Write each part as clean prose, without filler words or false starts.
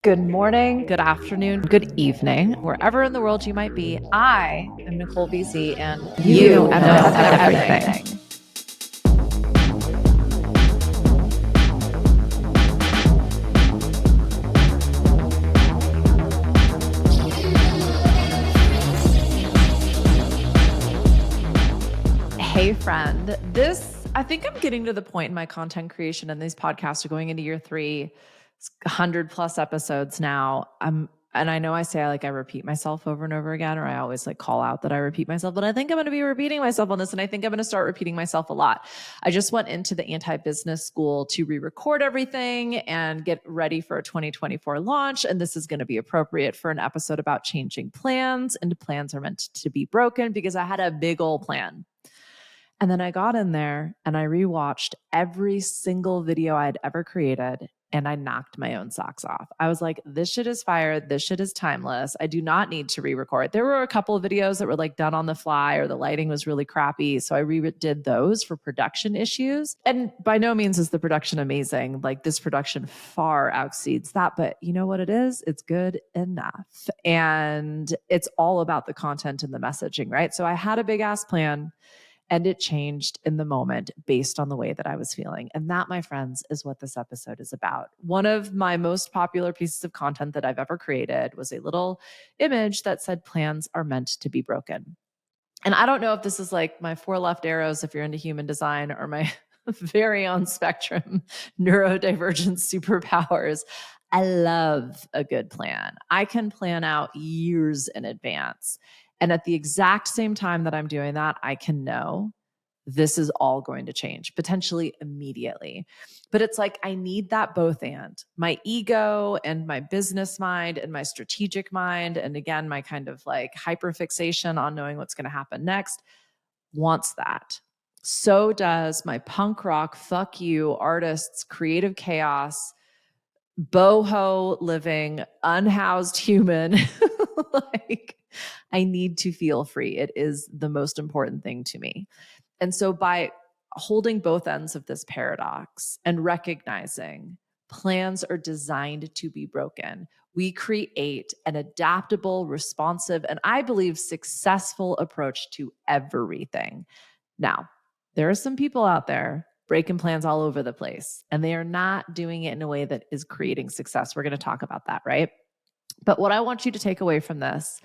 Good morning, good afternoon, good evening, wherever in the world you might be. I am Nicole BC, and you know everything. Hey, friend. I think I'm getting to the point in my content creation, and these podcasts are going into year 3, 100 plus episodes now. And I know I say I repeat myself over and over again, or I always call out that I repeat myself, but I think I'm going to be repeating myself on this. And I think I'm going to start repeating myself a lot. I just went into the anti-business school to re-record everything and get ready for a 2024 launch. And this is going to be appropriate for an episode about changing plans, and plans are meant to be broken, because I had a big old plan. And then I got in there and I rewatched every single video I'd ever created, and I knocked my own socks off. I was like, this shit is fire. This shit is timeless. I do not need to re-record. There were a couple of videos that were done on the fly, or the lighting was really crappy. So I redid those for production issues. And by no means is the production amazing. This production far exceeds that. But you know what it is? It's good enough. And it's all about the content and the messaging, right? So I had a big ass plan, and it changed in the moment based on the way that I was feeling. And that, my friends, is what this episode is about. One of my most popular pieces of content that I've ever created was a little image that said, plans are meant to be broken. And I don't know if this is my 4 left arrows if you're into human design, or my very on spectrum neurodivergent superpowers. I love a good plan. I can plan out years in advance. And at the exact same time that I'm doing that, I can know this is all going to change, potentially immediately. But it's I need that both and. My ego and my business mind and my strategic mind, and again, my kind of hyperfixation on knowing what's going to happen next, wants that. So does my punk rock, fuck you, artists, creative chaos, boho living, unhoused human. I need to feel free. It is the most important thing to me. And so by holding both ends of this paradox and recognizing plans are designed to be broken, we create an adaptable, responsive, and I believe successful approach to everything. Now, there are some people out there breaking plans all over the place, and they are not doing it in a way that is creating success. We're going to talk about that, right? But what I want you to take away from this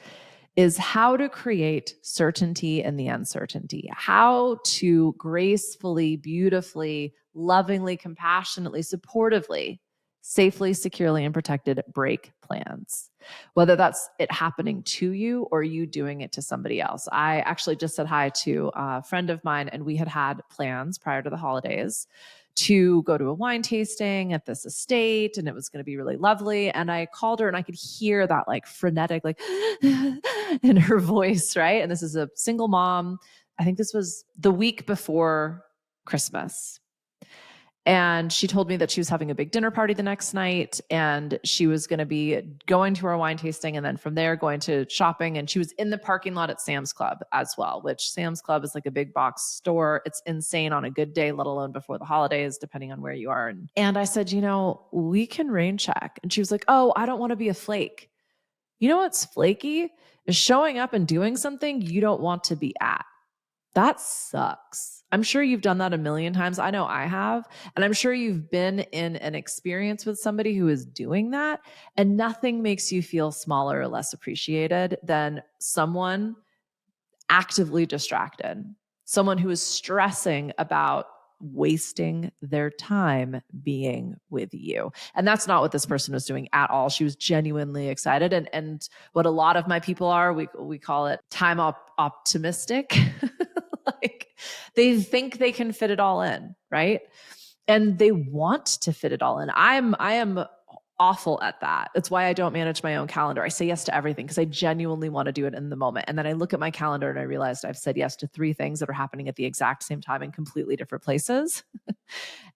is how to create certainty in the uncertainty, how to gracefully, beautifully, lovingly, compassionately, supportively, safely, securely, and protected break plans, whether that's it happening to you or you doing it to somebody else. I actually just said hi to a friend of mine, and we had plans prior to the holidays to go to a wine tasting at this estate, and it was going to be really lovely. And I called her, and I could hear that frenetic, in her voice, right? And this is a single mom. I think this was the week before Christmas. And she told me that she was having a big dinner party the next night, and she was going to be going to our wine tasting, and then from there going to shopping. And she was in the parking lot at Sam's Club as well, which Sam's Club is a big box store. It's insane on a good day, let alone before the holidays, depending on where you are. And I said, we can rain check. And she was like, oh, I don't want to be a flake. You know what's flaky? Is showing up and doing something you don't want to be at. That sucks. I'm sure you've done that a million times. I know I have. And I'm sure you've been in an experience with somebody who is doing that. And nothing makes you feel smaller or less appreciated than someone actively distracted, someone who is stressing about wasting their time being with you. And that's not what this person was doing at all. She was genuinely excited. And what a lot of my people are, we call it time optimistic. They think they can fit it all in, right? And they want to fit it all in. I am awful at that. That's why I don't manage my own calendar. I say yes to everything because I genuinely want to do it in the moment. And then I look at my calendar and I realized I've said yes to 3 things that are happening at the exact same time in completely different places.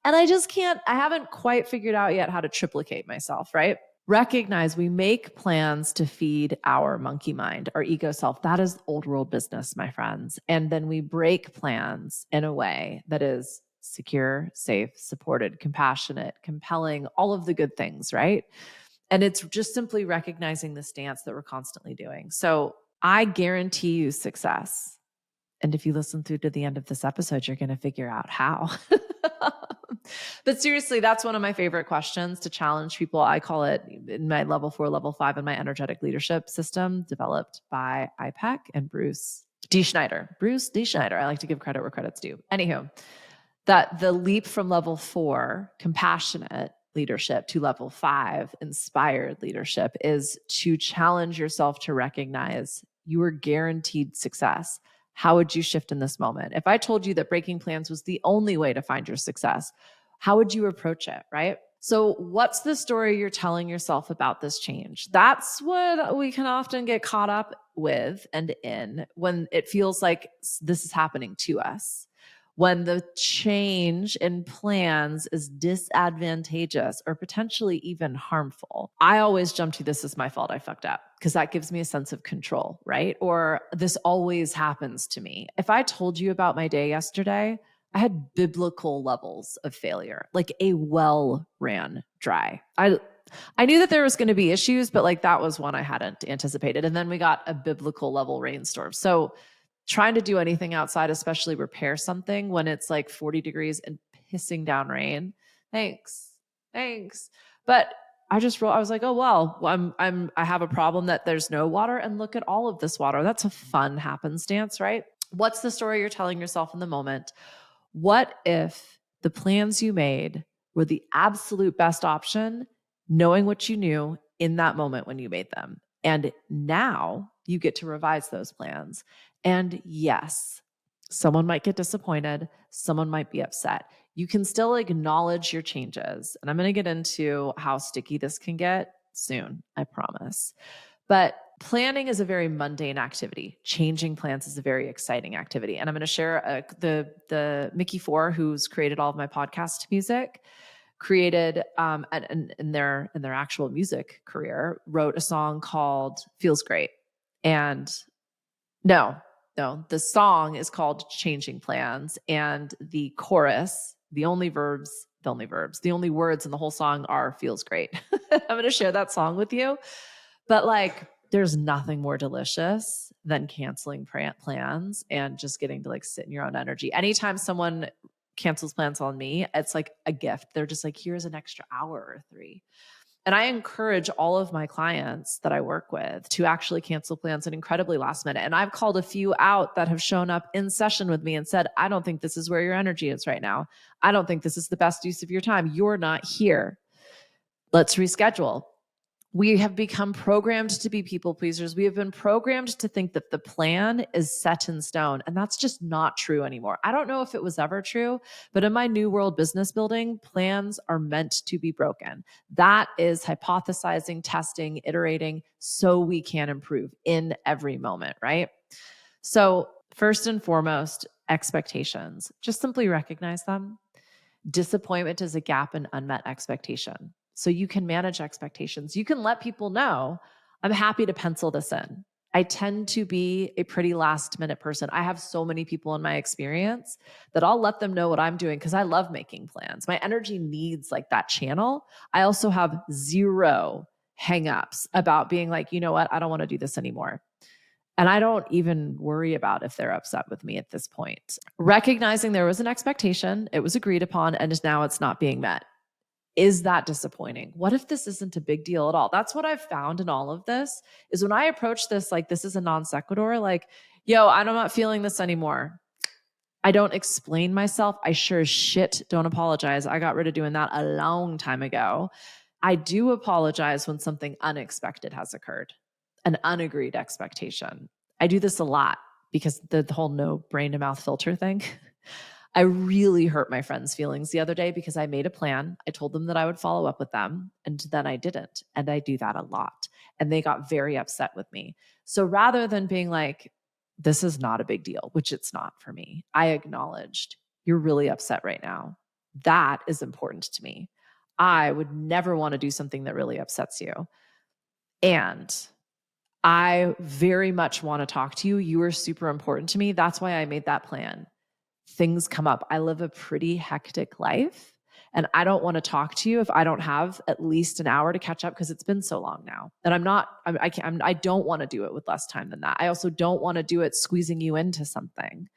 And I haven't quite figured out yet how to triplicate myself, right? Recognize we make plans to feed our monkey mind, our ego self. That is old world business, my friends. And then we break plans in a way that is secure, safe, supported, compassionate, compelling, all of the good things, right? And it's just simply recognizing the stance that we're constantly doing. So I guarantee you success. And if you listen through to the end of this episode, you're going to figure out how. But seriously, that's one of my favorite questions to challenge people. I call it in my level 4, level 5 in my energetic leadership system, developed by IPEC and Bruce D. Schneider. Bruce D. Schneider. I like to give credit where credit's due. Anywho, that the leap from level 4, compassionate leadership, to level 5, inspired leadership, is to challenge yourself to recognize you are guaranteed success. How would you shift in this moment? If I told you that breaking plans was the only way to find your success, how would you approach it, right? So what's the story you're telling yourself about this change? That's what we can often get caught up with and in when it feels like this is happening to us. When the change in plans is disadvantageous or potentially even harmful. I always jump to this is my fault, I fucked up, because that gives me a sense of control, right? Or this always happens to me. If I told you about my day yesterday, I had biblical levels of failure, like a well ran dry. I knew that there was going to be issues, but like that was one I hadn't anticipated. And then we got a biblical level rainstorm. So trying to do anything outside, especially repair something when it's like 40 degrees and pissing down rain. Thanks. But I was like, oh, well, I have a problem that there's no water, and look at all of this water. That's a fun happenstance, right? What's the story you're telling yourself in the moment? What if the plans you made were the absolute best option, knowing what you knew in that moment when you made them? And now you get to revise those plans. And yes, someone might get disappointed. Someone might be upset. You can still acknowledge your changes. And I'm going to get into how sticky this can get soon, I promise. But planning is a very mundane activity. Changing plans is a very exciting activity. And I'm going to share the Mickey Four, who's created all of my podcast music, created in their actual music career, wrote a song called "Feels Great." And no, the song is called "Changing Plans," and the chorus, the only words in the whole song are "feels great." I'm going to share that song with you. But like, there's nothing more delicious than canceling plans and just getting to like sit in your own energy. Anytime someone cancels plans on me, it's like a gift. They're just like, here's an extra hour or 3. And I encourage all of my clients that I work with to actually cancel plans at incredibly last minute. And I've called a few out that have shown up in session with me and said, I don't think this is where your energy is right now. I don't think this is the best use of your time. You're not here. Let's reschedule. We have become programmed to be people pleasers. We have been programmed to think that the plan is set in stone, and that's just not true anymore. I don't know if it was ever true, but in my new world business building, plans are meant to be broken. That is hypothesizing, testing, iterating, so we can improve in every moment, right? So first and foremost, expectations. Just simply recognize them. Disappointment is a gap in unmet expectation. So you can manage expectations. You can let people know, I'm happy to pencil this in. I tend to be a pretty last minute person. I have so many people in my experience that I'll let them know what I'm doing because I love making plans. My energy needs like that channel. I also have 0 hangups about being like, you know what? I don't want to do this anymore. And I don't even worry about if they're upset with me at this point. Recognizing there was an expectation, it was agreed upon, and now it's not being met. Is that disappointing? What if this isn't a big deal at all? That's what I've found in all of this is when I approach this, like this is a non sequitur, like, yo, I'm not feeling this anymore. I don't explain myself. I sure as shit don't apologize. I got rid of doing that a long time ago. I do apologize when something unexpected has occurred, an unagreed expectation. I do this a lot because the whole no brain to mouth filter thing. I really hurt my friends' feelings the other day because I made a plan. I told them that I would follow up with them, and then I didn't. And I do that a lot. And they got very upset with me. So rather than being like, this is not a big deal, which it's not for me, I acknowledged, you're really upset right now. That is important to me. I would never want to do something that really upsets you. And I very much want to talk to you. You are super important to me. That's why I made that plan. Things come up. I live a pretty hectic life. And I don't want to talk to you if I don't have at least an hour to catch up because it's been so long now. And I don't want to do it with less time than that. I also don't want to do it squeezing you into something.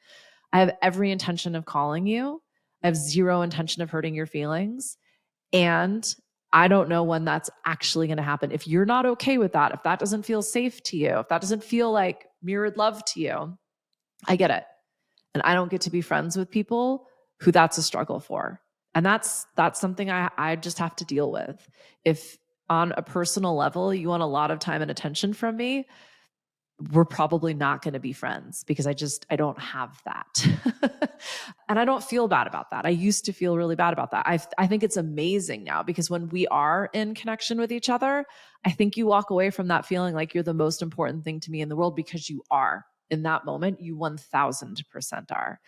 I have every intention of calling you. I have zero intention of hurting your feelings. And I don't know when that's actually going to happen. If you're not okay with that, if that doesn't feel safe to you, if that doesn't feel like mirrored love to you, I get it. And I don't get to be friends with people who that's a struggle for. And that's something I just have to deal with. If on a personal level, you want a lot of time and attention from me, we're probably not going to be friends because I don't have that. And I don't feel bad about that. I used to feel really bad about that. I think it's amazing now because when we are in connection with each other, I think you walk away from that feeling like you're the most important thing to me in the world because you are. In that moment, you 1000% are.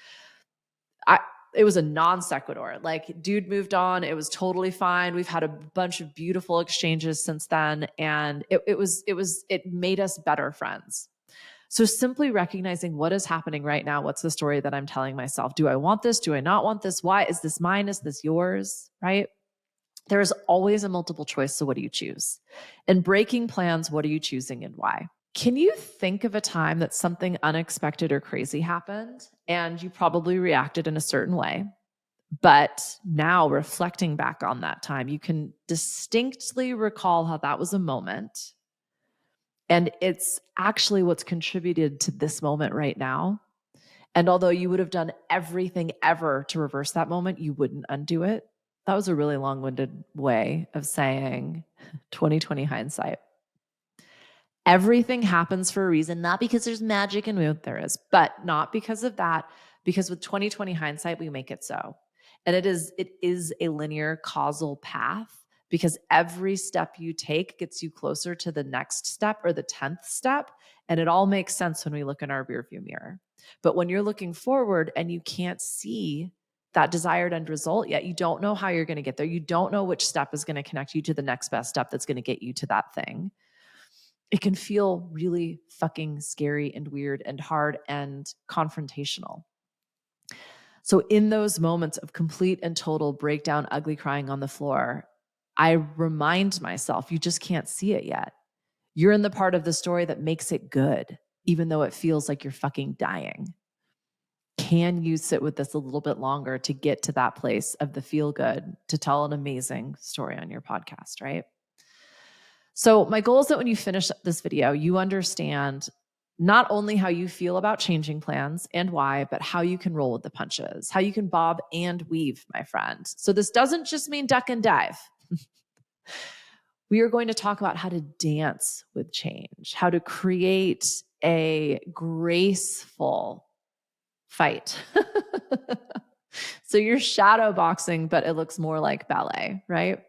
It was a non sequitur. Like, dude moved on. It was totally fine. We've had a bunch of beautiful exchanges since then. And it made us better friends. So simply recognizing what is happening right now. What's the story that I'm telling myself? Do I want this? Do I not want this? Why? Is this mine? Is this yours? Right? There is always a multiple choice. So what do you choose? And breaking plans, what are you choosing and why? Can you think of a time that something unexpected or crazy happened and you probably reacted in a certain way? But now reflecting back on that time, you can distinctly recall how that was a moment. And it's actually what's contributed to this moment right now. And although you would have done everything ever to reverse that moment, you wouldn't undo it. That was a really long-winded way of saying 2020 hindsight. Everything happens for a reason, not because there's magic in it, there is, but not because of that, because with 2020 hindsight, we make it so. And it is a linear causal path because every step you take gets you closer to the next step or the 10th step. And it all makes sense when we look in our rearview mirror. But when you're looking forward and you can't see that desired end result yet, you don't know how you're going to get there. You don't know which step is going to connect you to the next best step that's going to get you to that thing. It can feel really fucking scary and weird and hard and confrontational. So in those moments of complete and total breakdown, ugly crying on the floor, I remind myself, you just can't see it yet. You're in the part of the story that makes it good, even though it feels like you're fucking dying. Can you sit with this a little bit longer to get to that place of the feel good, to tell an amazing story on your podcast, right? So my goal is that when you finish this video, you understand not only how you feel about changing plans and why, but how you can roll with the punches, how you can bob and weave, my friend. So this doesn't just mean duck and dive. We are going to talk about how to dance with change, how to create a graceful fight. So you're shadow boxing, but it looks more like ballet, right?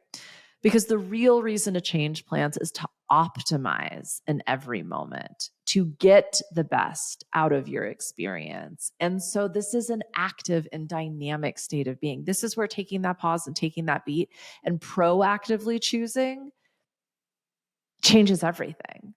Because the real reason to change plans is to optimize in every moment, to get the best out of your experience. And so this is an active and dynamic state of being. This is where taking that pause and taking that beat and proactively choosing changes everything.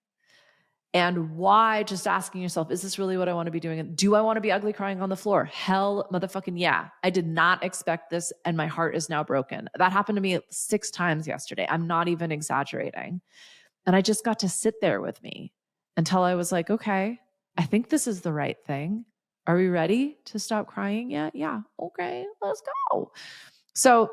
And why just asking yourself, is this really what I want to be doing? Do I want to be ugly crying on the floor? Hell motherfucking yeah. I did not expect this and my heart is now broken. That happened to me 6 times yesterday. I'm not even exaggerating. And I just got to sit there with me until I was like, okay, I think this is the right thing. Are we ready to stop crying yet? Yeah. Okay, let's go. So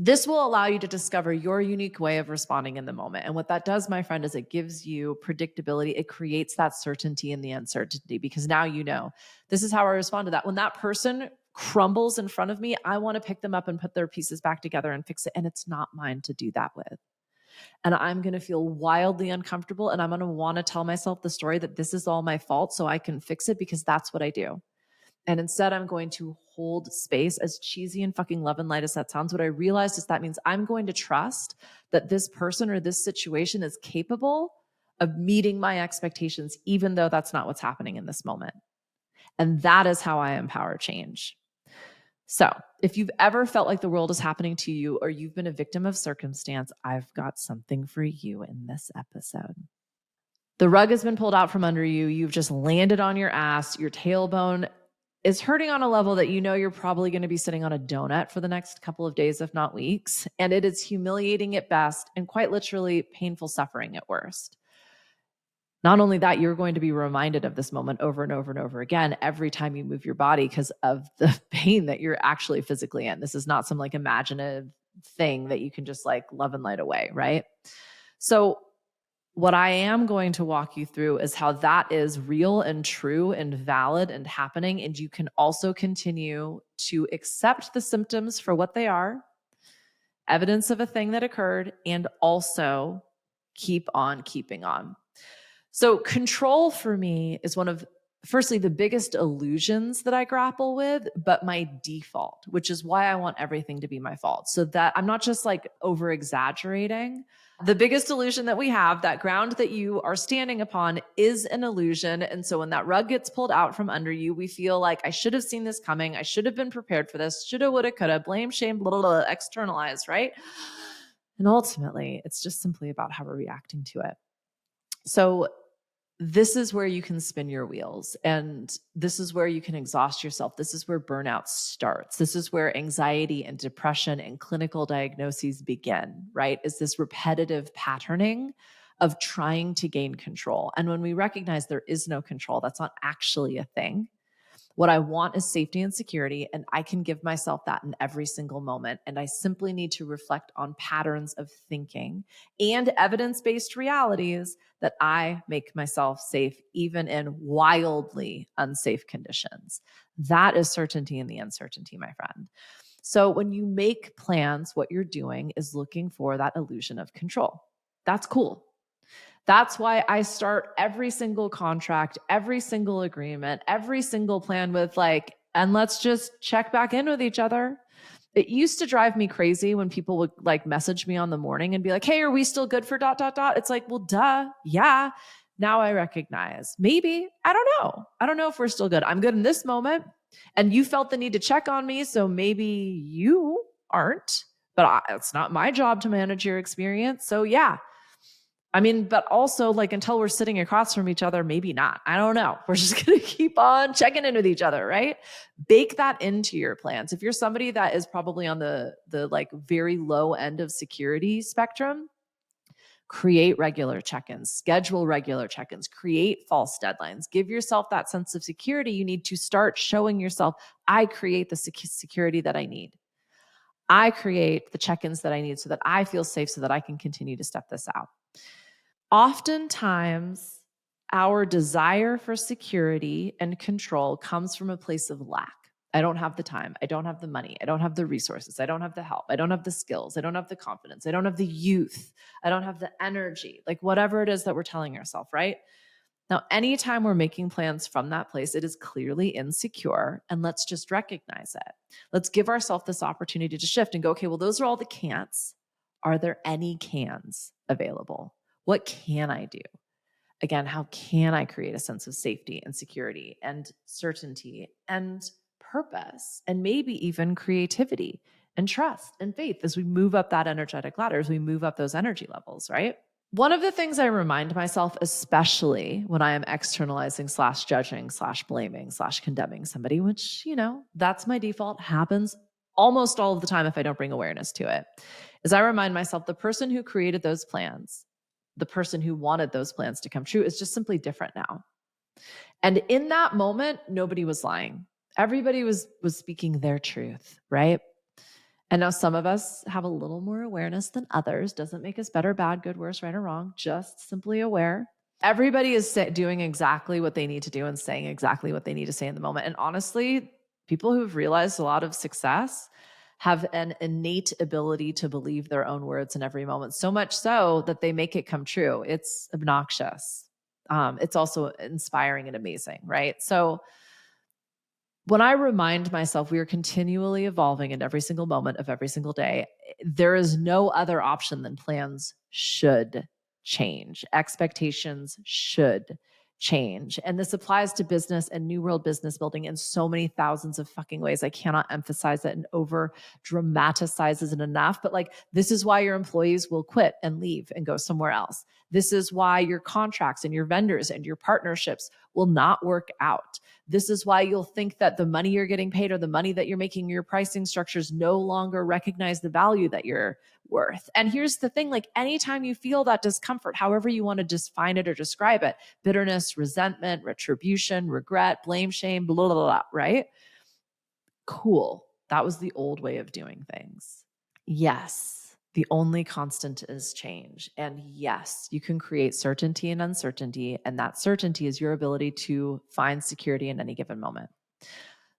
this will allow you to discover your unique way of responding in the moment. And what that does, my friend, is it gives you predictability. It creates that certainty in the uncertainty because now you know this is how I respond to that. When that person crumbles in front of me, I want to pick them up and put their pieces back together and fix it. And it's not mine to do that with. And I'm going to feel wildly uncomfortable. And I'm going to want to tell myself the story that this is all my fault so I can fix it because that's what I do. And instead, I'm going to hold space, as cheesy and fucking love and light as that sounds. What I realized is that means I'm going to trust that this person or this situation is capable of meeting my expectations, even though that's not what's happening in this moment. And that is how I empower change. So if you've ever felt like the world is happening to you or you've been a victim of circumstance, I've got something for you in this episode. The rug has been pulled out from under you. You've just landed on your ass. Your tailbone is hurting on a level that you know you're probably going to be sitting on a donut for the next couple of days, if not weeks. And it is humiliating at best and quite literally painful suffering at worst. Not only that, you're going to be reminded of this moment over and over and over again every time you move your body because of the pain that you're actually physically in. This is not some like imaginative thing that you can just like love and light away, right? So what I am going to walk you through is how that is real and true and valid and happening. And you can also continue to accept the symptoms for what they are, evidence of a thing that occurred, and also keep on keeping on. So control for me is one of, firstly, the biggest illusions that I grapple with, but my default, which is why I want everything to be my fault. So that I'm not just like over exaggerating. The biggest illusion that we have, that ground that you are standing upon, is an illusion. And so when that rug gets pulled out from under you, we feel like I should have seen this coming. I should have been prepared for this. Shoulda, woulda, coulda, blame, shame, blah, blah, blah, externalize, right? And ultimately, it's just simply about how we're reacting to it. So this is where you can spin your wheels, and this is where you can exhaust yourself. This is where burnout starts. This is where anxiety and depression and clinical diagnoses begin, right? Is this repetitive patterning of trying to gain control. And when we recognize there is no control, that's not actually a thing. What I want is safety and security, and I can give myself that in every single moment. And I simply need to reflect on patterns of thinking and evidence-based realities that I make myself safe, even in wildly unsafe conditions. That is certainty in the uncertainty, my friend. So when you make plans, what you're doing is looking for that illusion of control. That's cool. That's why I start every single contract, every single agreement, every single plan with like, and let's just check back in with each other. It used to drive me crazy when people would like message me on the morning and be like, hey, are we still good for ... It's like, well, duh. Yeah. Now I recognize maybe, I don't know. I don't know if we're still good. I'm good in this moment. And you felt the need to check on me. So maybe you aren't, but it's not my job to manage your experience. So yeah. I mean, but also like until we're sitting across from each other, maybe not. I don't know. We're just going to keep on checking in with each other, right? Bake that into your plans. If you're somebody that is probably on the like very low end of security spectrum, create regular check-ins, schedule regular check-ins, create false deadlines, give yourself that sense of security. You need to start showing yourself, I create the security that I need. I create the check-ins that I need so that I feel safe so that I can continue to step this out. Oftentimes, our desire for security and control comes from a place of lack. I don't have the time. I don't have the money. I don't have the resources. I don't have the help. I don't have the skills. I don't have the confidence. I don't have the youth. I don't have the energy, like whatever it is that we're telling ourselves, right? Now, anytime we're making plans from that place, it is clearly insecure, and let's just recognize it. Let's give ourselves this opportunity to shift and go, okay, well, those are all the can'ts. Are there any cans available? What can I do? Again, how can I create a sense of safety and security and certainty and purpose and maybe even creativity and trust and faith as we move up that energetic ladder, as we move up those energy levels, right? One of the things I remind myself, especially when I am externalizing / judging / blaming / condemning somebody, which, you know, that's my default, happens almost all of the time if I don't bring awareness to it, is I remind myself the person who created those plans, the person who wanted those plans to come true, is just simply different now. And in that moment, nobody was lying. Everybody was speaking their truth, right? And now some of us have a little more awareness than others. Doesn't make us better, bad, good, worse, right or wrong, just simply aware. Everybody is doing exactly what they need to do and saying exactly what they need to say in the moment. And honestly, people who've realized a lot of success have an innate ability to believe their own words in every moment, so much so that they make it come true. It's obnoxious. It's also inspiring and amazing, right? So when I remind myself we are continually evolving in every single moment of every single day, there is no other option than plans should change. Expectations should change. And this applies to business and new world business building in so many thousands of fucking ways. I cannot emphasize it and over dramatizes it enough. But like, this is why your employees will quit and leave and go somewhere else. This is why your contracts and your vendors and your partnerships will not work out. This is why you'll think that the money you're getting paid or the money that you're making, your pricing structures no longer recognize the value that you're worth. And here's the thing, like anytime you feel that discomfort, however you want to define it or describe it, bitterness, resentment, retribution, regret, blame, shame, blah, blah, blah, right? Cool. That was the old way of doing things. Yes, the only constant is change. And yes, you can create certainty and uncertainty. And that certainty is your ability to find security in any given moment.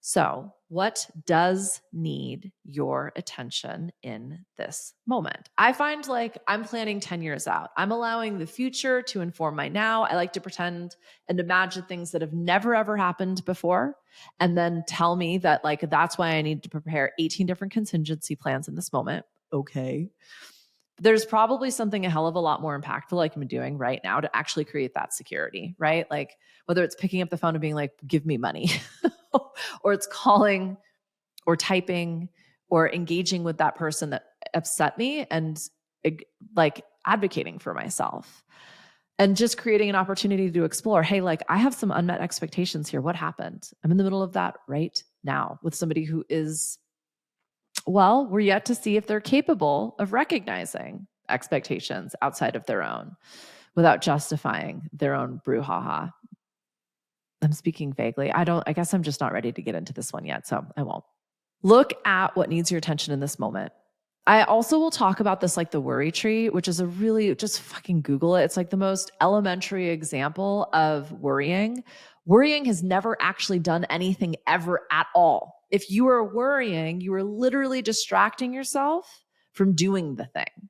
So, what does need your attention in this moment? I find like I'm planning 10 years out. I'm allowing the future to inform my now. I like to pretend and imagine things that have never, ever happened before, and then tell me that like that's why I need to prepare 18 different contingency plans in this moment. Okay. There's probably something a hell of a lot more impactful like I'm doing right now to actually create that security, right? Like whether it's picking up the phone and being like, give me money, or it's calling or typing or engaging with that person that upset me and like advocating for myself and just creating an opportunity to explore, hey, like I have some unmet expectations here. What happened? I'm in the middle of that right now with somebody who is, well, we're yet to see if they're capable of recognizing expectations outside of their own without justifying their own brouhaha. I'm speaking vaguely. I guess I'm just not ready to get into this one yet, so I won't. Look at what needs your attention in this moment. I also will talk about this like the worry tree, which is a really, just fucking Google it. It's like the most elementary example of worrying. Worrying has never actually done anything ever at all. If you are worrying, you are literally distracting yourself from doing the thing.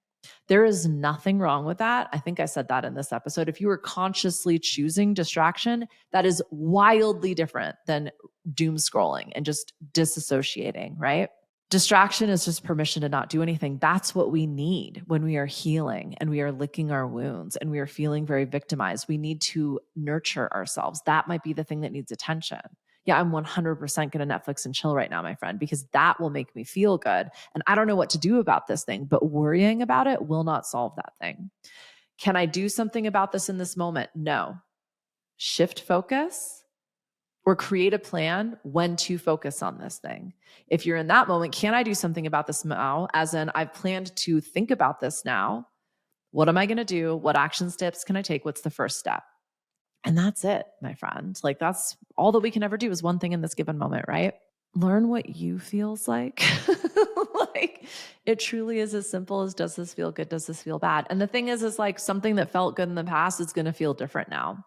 There is nothing wrong with that. I think I said that in this episode. If you are consciously choosing distraction, that is wildly different than doom scrolling and just disassociating, right? Distraction is just permission to not do anything. That's what we need when we are healing and we are licking our wounds and we are feeling very victimized. We need to nurture ourselves. That might be the thing that needs attention. Yeah, I'm 100% going to Netflix and chill right now, my friend, because that will make me feel good. And I don't know what to do about this thing, but worrying about it will not solve that thing. Can I do something about this in this moment? No. Shift focus or create a plan when to focus on this thing. If you're in that moment, can I do something about this now? As in, I've planned to think about this now. What am I going to do? What action steps can I take? What's the first step? And that's it, my friend. Like that's all that we can ever do is one thing in this given moment, right? Learn what you feels like. Like it truly is as simple as, does this feel good? Does this feel bad? And the thing is like something that felt good in the past is going to feel different now.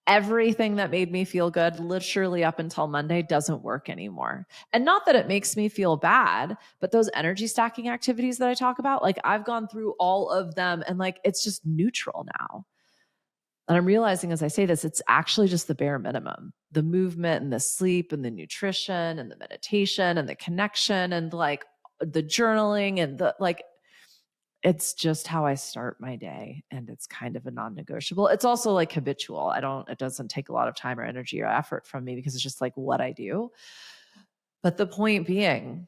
Everything that made me feel good, literally up until Monday, doesn't work anymore. And not that it makes me feel bad, but those energy stacking activities that I talk about, like I've gone through all of them and like it's just neutral now. And I'm realizing as I say this, it's actually just the bare minimum. The movement and the sleep and the nutrition and the meditation and the connection and like the journaling and the like, it's just how I start my day. And it's kind of a non-negotiable. It's also like habitual. It doesn't take a lot of time or energy or effort from me because it's just like what I do. But the point being,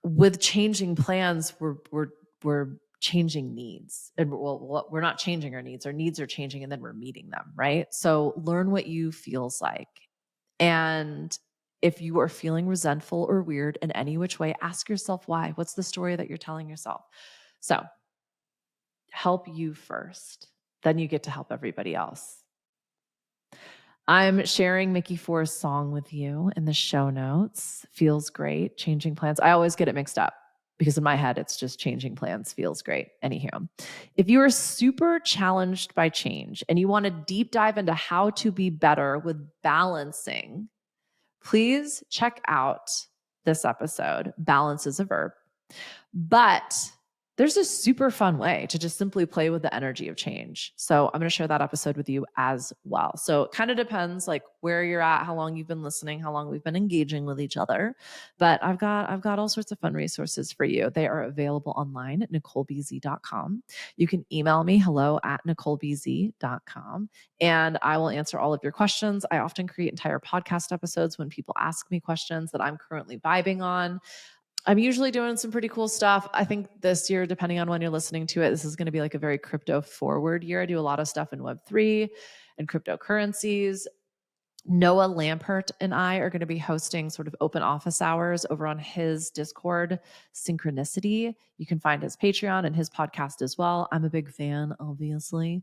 with changing plans, we're changing needs. And we're not changing our needs. Our needs are changing and then we're meeting them, right? So learn what you feels like. And if you are feeling resentful or weird in any which way, ask yourself why. What's the story that you're telling yourself? So help you first. Then you get to help everybody else. I'm sharing Mickey Forrest's song with you in the show notes. Feels great. Changing plans. I always get it mixed up because in my head, it's just changing plans feels great. Anywho, if you are super challenged by change and you want to deep dive into how to be better with balancing, please check out this episode. Balance is a verb. But there's a super fun way to just simply play with the energy of change. So I'm going to share that episode with you as well. So it kind of depends like where you're at, how long you've been listening, how long we've been engaging with each other. But I've got all sorts of fun resources for you. They are available online at NicoleBZ.com. You can email me hello@NicoleBZ.com and I will answer all of your questions. I often create entire podcast episodes when people ask me questions that I'm currently vibing on. I'm usually doing some pretty cool stuff. I think this year, depending on when you're listening to it, this is going to be like a very crypto forward year. I do a lot of stuff in Web3 and cryptocurrencies. Noah Lampert and I are going to be hosting sort of open office hours over on his Discord, Synchronicity. You can find his Patreon and his podcast as well. I'm a big fan, obviously.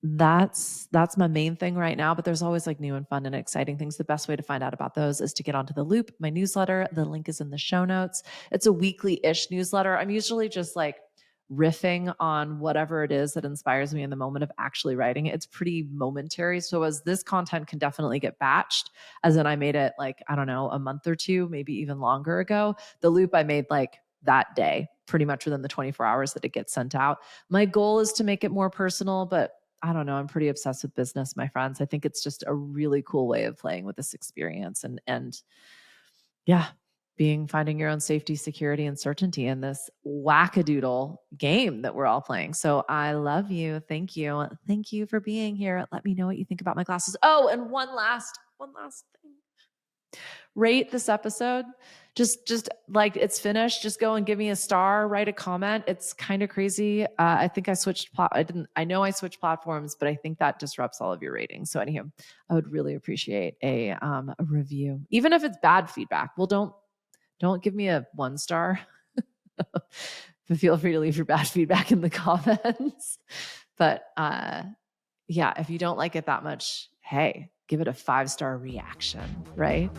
That's my main thing right now, but there's always like new and fun and exciting things. The best way to find out about those is to get onto the Loop, my newsletter. The link is in the show notes. It's a weekly-ish newsletter. I'm usually just like riffing on whatever it is that inspires me in the moment of actually writing it. It's pretty momentary. So as this content can definitely get batched, as in I made it like, I don't know, a month or two, maybe even longer ago. The Loop I made like that day, pretty much within the 24 hours that it gets sent out. My goal is to make it more personal, but I don't know. I'm pretty obsessed with business, my friends. I think it's just a really cool way of playing with this experience and yeah, finding your own safety, security, and certainty in this wackadoodle game that we're all playing. So I love you. Thank you. Thank you for being here. Let me know what you think about my glasses. Oh, and one last thing. Rate this episode. Just like it's finished, just go and give me a star, write a comment. It's kind of crazy. I think I switched I know I switched platforms, but I think that disrupts all of your ratings. So anyhow, I would really appreciate a review, even if it's bad feedback. Well, don't give me a 1 star. But feel free to leave your bad feedback in the comments. But yeah, if you don't like it that much, hey, give it a 5-star reaction, right?